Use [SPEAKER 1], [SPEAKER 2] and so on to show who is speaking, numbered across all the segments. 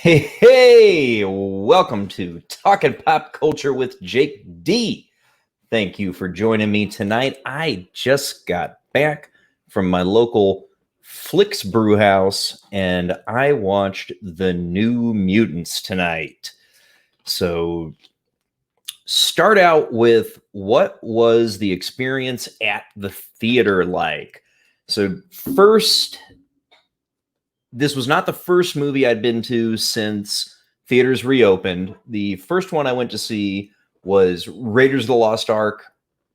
[SPEAKER 1] Hey, welcome to Talking Pop Culture with Jake D. Thank you for joining me tonight. I just got back from my local Flicks Brew House and I watched The New Mutants tonight. So, start out with what was the experience at the theater like? So, first, this was not the first movie I'd been to since theaters reopened. The first one I went to see was Raiders of the Lost Ark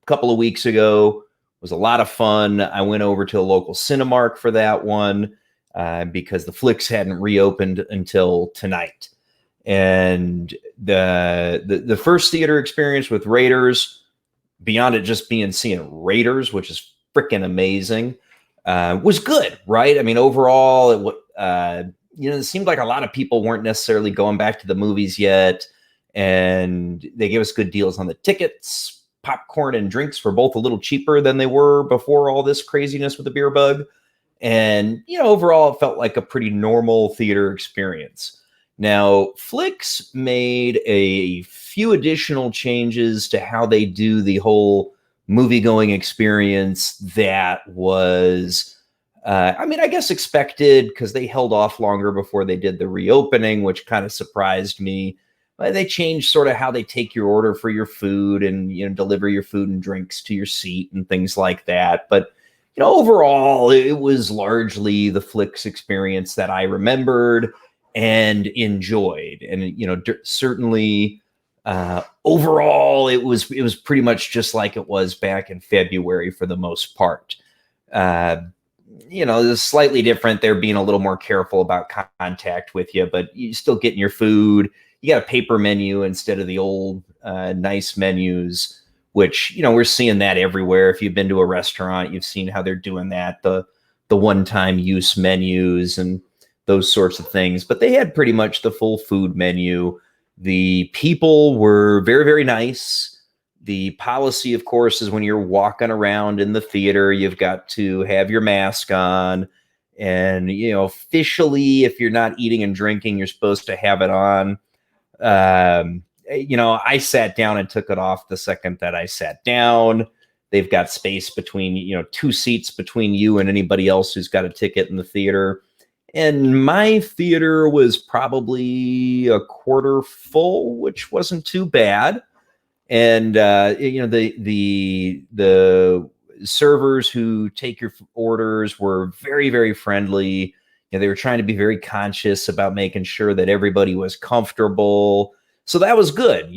[SPEAKER 1] a couple of weeks ago. It was a lot of fun. I went over to a local Cinemark for that one because the Flicks hadn't reopened until tonight. And the first theater experience with Raiders, beyond it just being seeing Raiders, which is freaking amazing, was good, right? I mean, overall, it seemed like a lot of people weren't necessarily going back to the movies yet, and they gave us good deals on the tickets. Popcorn and drinks were both a little cheaper than they were before all this craziness with the beer bug. And, overall, it felt like a pretty normal theater experience. Now, Flicks made a few additional changes to how they do the whole movie-going experience that was, I guess expected because they held off longer before they did the reopening, which kind of surprised me. They changed sort of how they take your order for your food and, deliver your food and drinks to your seat and things like that. But, overall, it was largely the Flicks experience that I remembered and enjoyed. And, certainly overall, it was pretty much just like it was back in February for the most part. It's slightly different. They're being a little more careful about contact with you, but you still getting your food. You got a paper menu instead of the old nice menus, which, we're seeing that everywhere. If you've been to a restaurant, you've seen how they're doing that, the one-time use menus and those sorts of things. But they had pretty much the full food menu. The people were very, very nice. The policy, of course, is when you're walking around in the theater, you've got to have your mask on. And, officially, if you're not eating and drinking, you're supposed to have it on. I sat down and took it off the second that I sat down. They've got space between, two seats between you and anybody else who's got a ticket in the theater. And my theater was probably a quarter full, which wasn't too bad. And the servers who take your orders were very, very friendly. They were trying to be very conscious about making sure that everybody was comfortable. So that was good.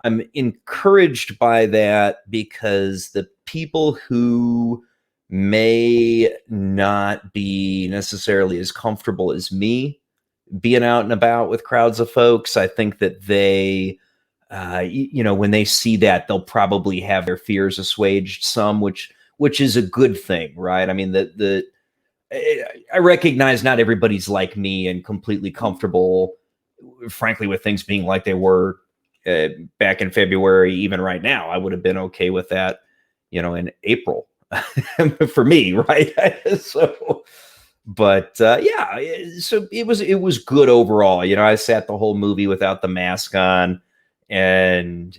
[SPEAKER 1] I'm encouraged by that because the people who may not be necessarily as comfortable as me being out and about with crowds of folks, I think that they, when they see that, they'll probably have their fears assuaged some, which is a good thing, right? I mean, I recognize not everybody's like me and completely comfortable, frankly, with things being like they were back in February. Even right now, I would have been okay with that, in April for me, right? So, but yeah, so it was good overall. I sat the whole movie without the mask on, and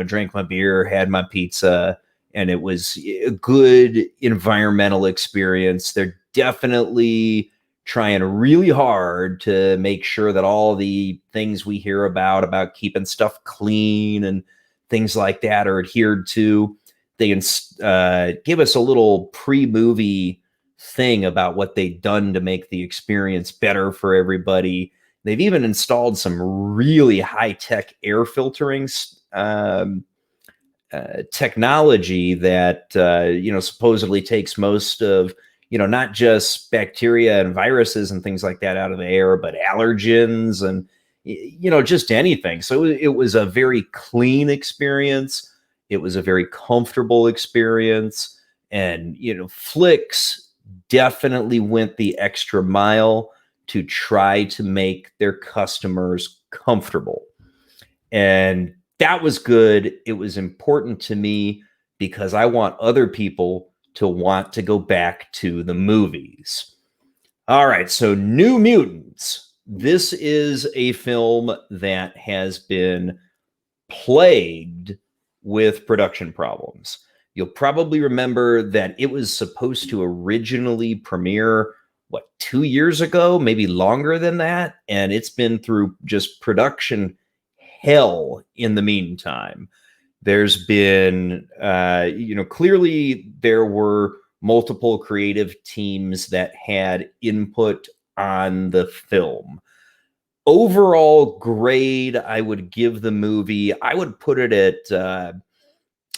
[SPEAKER 1] drank my beer, had my pizza, and it was a good environmental experience. They're definitely trying really hard to make sure that all the things we hear about keeping stuff clean and things like that are adhered to. They give us a little pre-movie thing about what they've done to make the experience better for everybody. They've even installed some really high-tech air filtering technology that supposedly takes most of not just bacteria and viruses and things like that out of the air, but allergens and just anything. So it was a very clean experience. It was a very comfortable experience, and Flicks definitely went the extra mile to try to make their customers comfortable. And that was good. It was important to me because I want other people to want to go back to the movies. All right, so New Mutants. this is a film that has been plagued with production problems. You'll probably remember that it was supposed to originally premiere, 2 years ago, maybe longer than that. And it's been through just production hell in the meantime. There's been, clearly there were multiple creative teams that had input on the film. Overall grade, I would give the movie, I would put it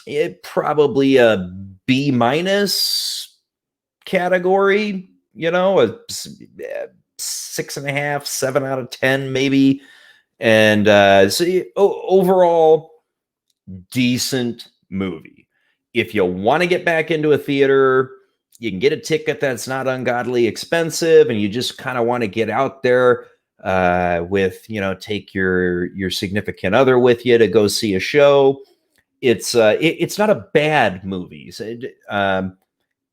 [SPEAKER 1] at probably a B minus category, a 6.5, 7 out of 10, maybe. And overall, decent movie. If you want to get back into a theater, you can get a ticket that's not ungodly expensive, and you just kind of want to get out there with, take your significant other with you to go see a show. It's not a bad movie.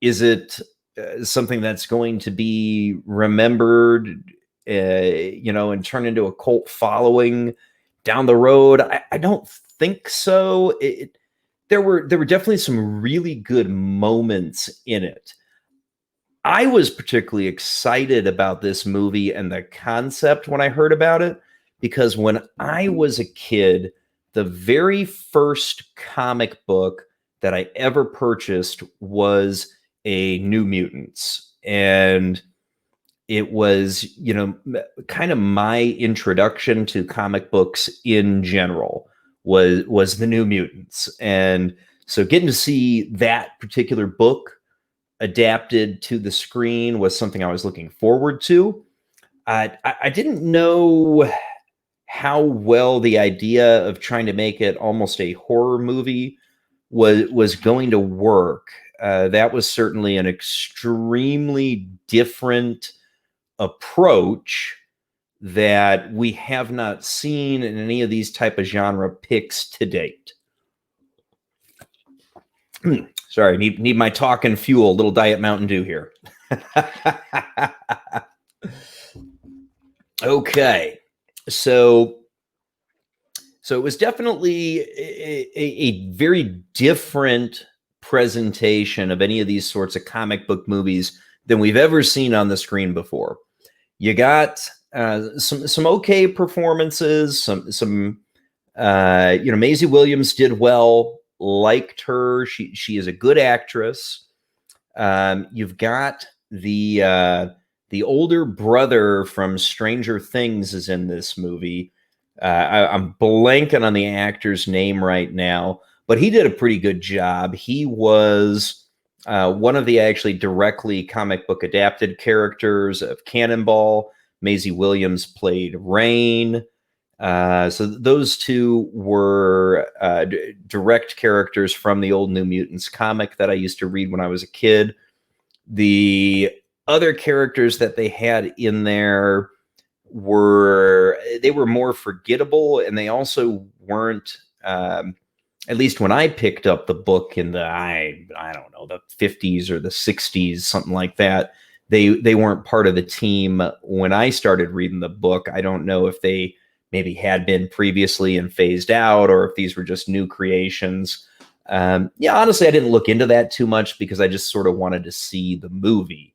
[SPEAKER 1] Is it something that's going to be remembered, and turn into a cult following down the road? I don't think so. There were definitely some really good moments in it. I was particularly excited about this movie and the concept when I heard about it, because when I was a kid, the very first comic book that I ever purchased was a New Mutants. And it was, kind of my introduction to comic books in general was the New Mutants. And so getting to see that particular book adapted to the screen was something I was looking forward to. I didn't know how well the idea of trying to make it almost a horror movie was going to work. That was certainly an extremely different approach that we have not seen in any of these type of genre picks to date. Sorry, need my talking fuel, little Diet Mountain Dew here. Okay, so it was definitely a very different presentation of any of these sorts of comic book movies than we've ever seen on the screen before. You got some okay performances, some Maisie Williams did well. Liked her. She is a good actress. You've got the older brother from Stranger Things is in this movie. I'm blanking on the actor's name right now, but he did a pretty good job. He was one of the actually directly comic book adapted characters of Cannonball. Maisie Williams played Rain. So those two were direct characters from the old New Mutants comic that I used to read when I was a kid. The other characters that they had in there were more forgettable, and they also weren't, at least when I picked up the book in the I don't know, the 50s or the 60s, something like that. They weren't part of the team when I started reading the book. I don't know if they maybe had been previously and phased out, or if these were just new creations. Honestly, I didn't look into that too much because I just sort of wanted to see the movie.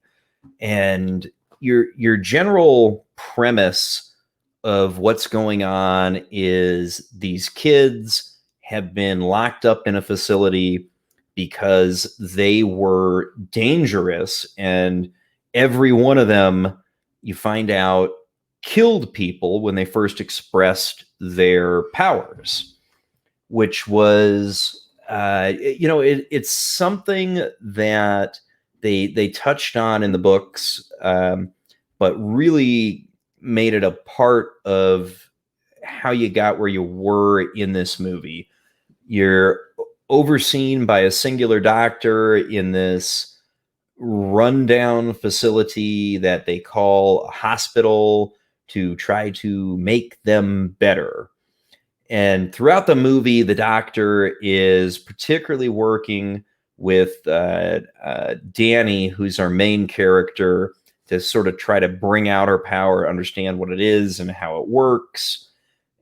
[SPEAKER 1] And your general premise of what's going on is these kids have been locked up in a facility because they were dangerous, and every one of them, you find out, killed people when they first expressed their powers, which was, it's something that they touched on in the books, but really made it a part of how you got where you were in this movie. You're overseen by a singular doctor in this rundown facility that they call a hospital to try to make them better. And throughout the movie, the doctor is particularly working with Danny, who's our main character, to sort of try to bring out her power, understand what it is and how it works,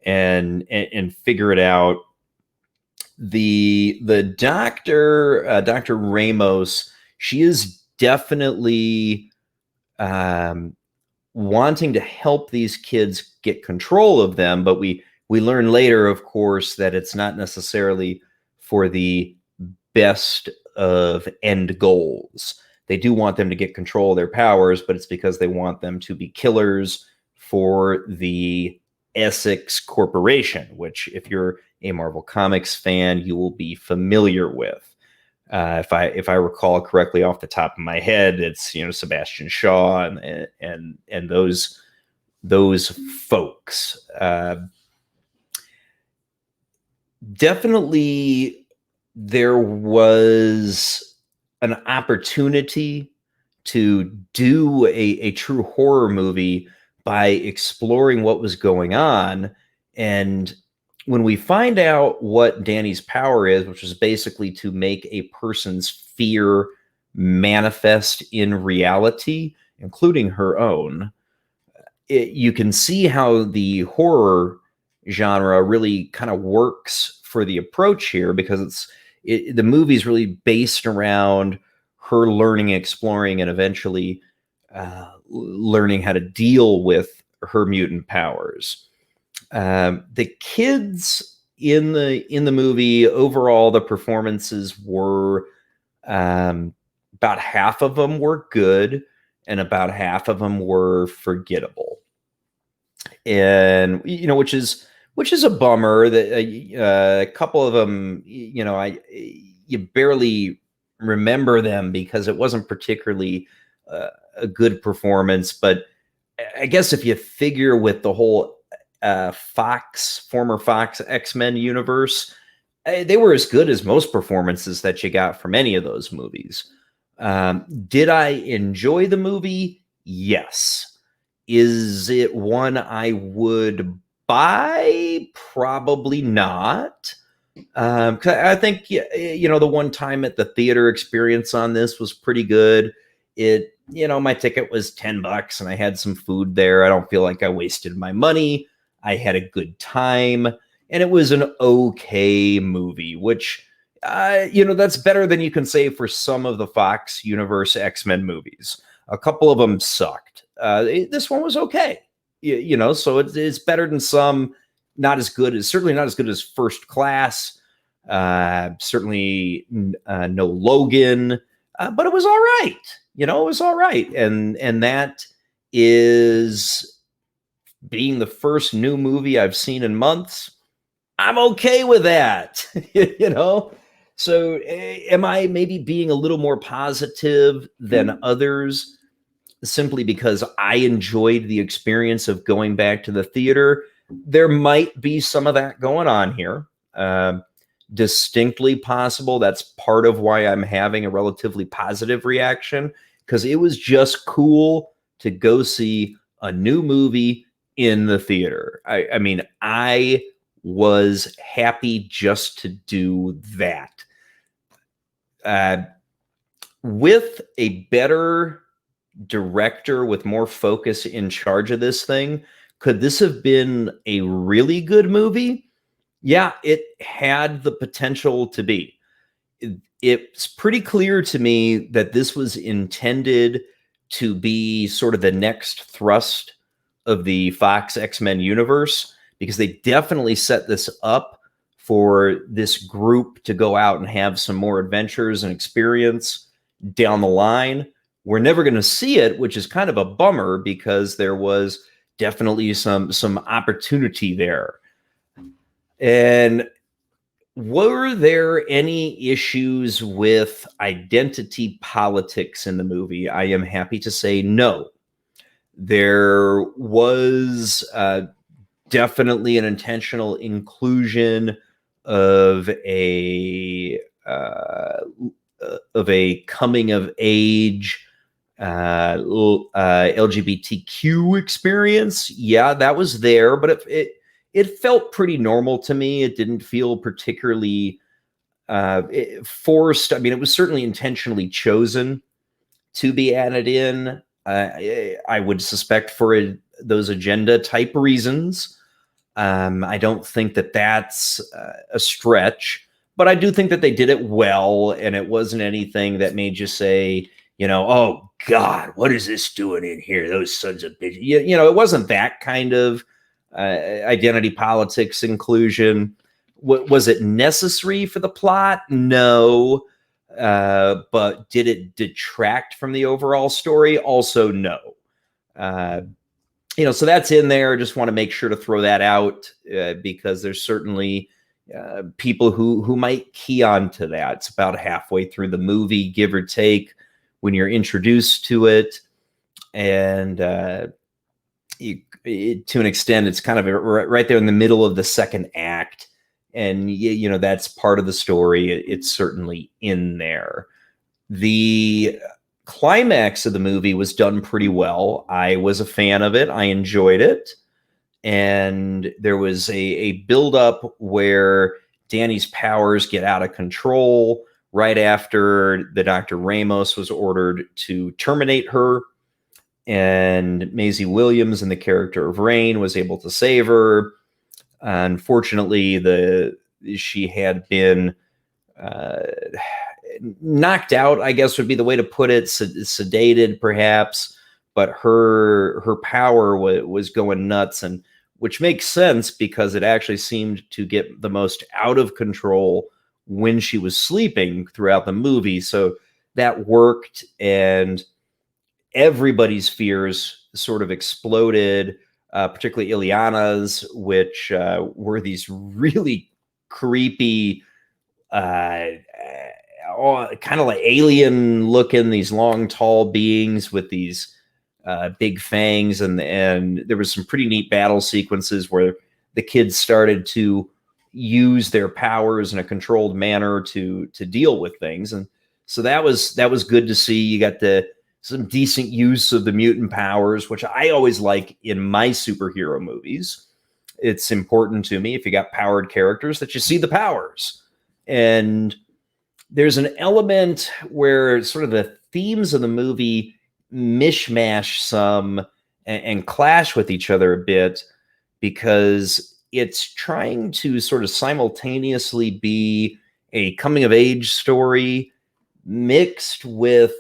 [SPEAKER 1] and figure it out. The doctor, Dr. Ramos, she is definitely wanting to help these kids get control of them, but we learn later, of course, that it's not necessarily for the best of end goals. They do want them to get control of their powers, but it's because they want them to be killers for the Essex Corporation, which, if you're a Marvel Comics fan, you will be familiar with. If I recall correctly off the top of my head, it's Sebastian Shaw and those folks. Definitely, there was an opportunity to do a true horror movie by exploring what was going on. And when we find out what Danny's power is, which is basically to make a person's fear manifest in reality, including her own, you can see how the horror genre really kind of works for the approach here, because the movie's really based around her learning, exploring, and eventually learning how to deal with her mutant powers. The kids in the movie, overall, the performances were about half of them were good, and about half of them were forgettable. And which is a bummer. That a couple of them, you barely remember them because it wasn't particularly a good performance. But I guess if you figure with the whole former Fox X-Men universe, they were as good as most performances that you got from any of those movies. Did I enjoy the movie? Yes. Is it one I would buy? Probably not. 'Cause I think, the one time at the theater experience on this was pretty good. My ticket was $10 and I had some food there. I don't feel like I wasted my money. I had a good time, and it was an okay movie, which, that's better than you can say for some of the Fox Universe X-Men movies. A couple of them sucked. This one was okay. So it's better than some. Certainly not as good as First Class. Certainly no Logan, but it was all right. It was all right. And that is, being the first new movie I've seen in months, I'm okay with that. So am I maybe being a little more positive than others simply because I enjoyed the experience of going back to the theater? There might be some of that going on here. Distinctly possible. That's part of why I'm having a relatively positive reaction, because it was just cool to go see a new movie in the theater. I mean, I was happy just to do that. With a better director with more focus in charge of this thing, could this have been a really good movie? Yeah, it had the potential to be. It's pretty clear to me that this was intended to be sort of the next thrust of the Fox X-Men universe, because they definitely set this up for this group to go out and have some more adventures and experience down the line. We're never going to see it, which is kind of a bummer, because there was definitely some opportunity there. And were there any issues with identity politics in the movie? I am happy to say no. There was definitely an intentional inclusion of a coming of age LGBTQ experience. Yeah, that was there, but it felt pretty normal to me. It didn't feel particularly forced. I mean, it was certainly intentionally chosen to be added in. I would suspect for those agenda type reasons. I don't think that that's a stretch, but I do think that they did it well, and it wasn't anything that made you say, oh God, what is this doing in here? Those sons of bitches. It wasn't that kind of identity politics inclusion. Was it necessary for the plot? No. But did it detract from the overall story? Also, no. So that's in there. Just want to make sure to throw that out because there's certainly people who might key on to that. It's about halfway through the movie, give or take, when you're introduced to it. And to an extent, it's kind of right there in the middle of the second act. And, that's part of the story. It's certainly in there. The climax of the movie was done pretty well. I was a fan of it. I enjoyed it. And there was a buildup where Danny's powers get out of control right after the Dr. Ramos was ordered to terminate her. And Maisie Williams, in the character of Rain, was able to save her. Unfortunately, she had been knocked out, I guess would be the way to put it, sedated perhaps, but her power was going nuts, and which makes sense because it actually seemed to get the most out of control when she was sleeping throughout the movie. So that worked, and everybody's fears sort of exploded, particularly Ileana's, which were these really creepy, kind of like alien looking, these long, tall beings with these big fangs. And there was some pretty neat battle sequences where the kids started to use their powers in a controlled manner to deal with things. And so that was good to see. You got some decent use of the mutant powers, which I always like in my superhero movies. It's important to me, if you got powered characters, that you see the powers. And there's an element where sort of the themes of the movie mishmash some and clash with each other a bit, because it's trying to sort of simultaneously be a coming of age story mixed with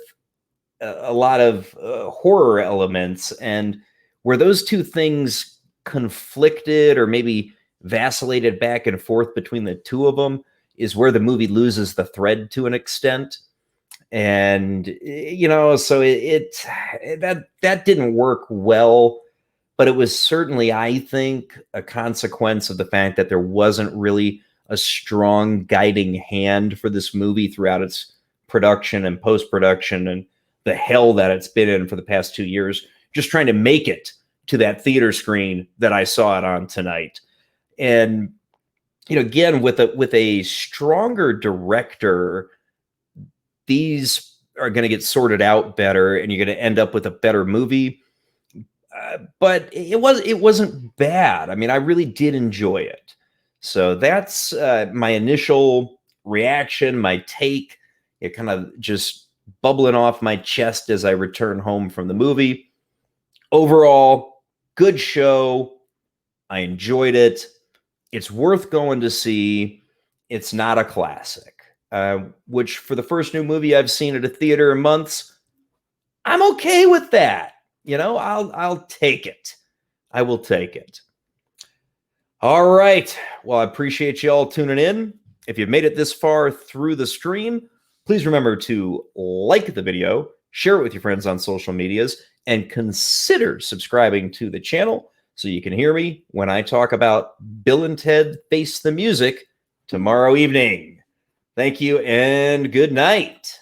[SPEAKER 1] a lot of horror elements, and where those two things conflicted or maybe vacillated back and forth between the two of them is where the movie loses the thread to an extent. And so that didn't work well, but it was certainly, I think, a consequence of the fact that there wasn't really a strong guiding hand for this movie throughout its production and post-production, and the hell that it's been in for the past 2 years, just trying to make it to that theater screen that I saw it on tonight. And, again, with a stronger director, these are going to get sorted out better, and you're going to end up with a better movie. But it wasn't bad. I mean, I really did enjoy it. So that's my initial reaction, my take. It kind of just bubbling off my chest as I return home from the movie. Overall, good show. I enjoyed it. It's worth going to see. It's not a classic, which for the first new movie I've seen at a theater in months, I'm okay with that. I'll take it. I will take it. All right. Well, I appreciate you all tuning in. If you've made it this far through the stream, please remember to like the video, share it with your friends on social medias, and consider subscribing to the channel so you can hear me when I talk about Bill and Ted Face the Music tomorrow evening. Thank you and good night.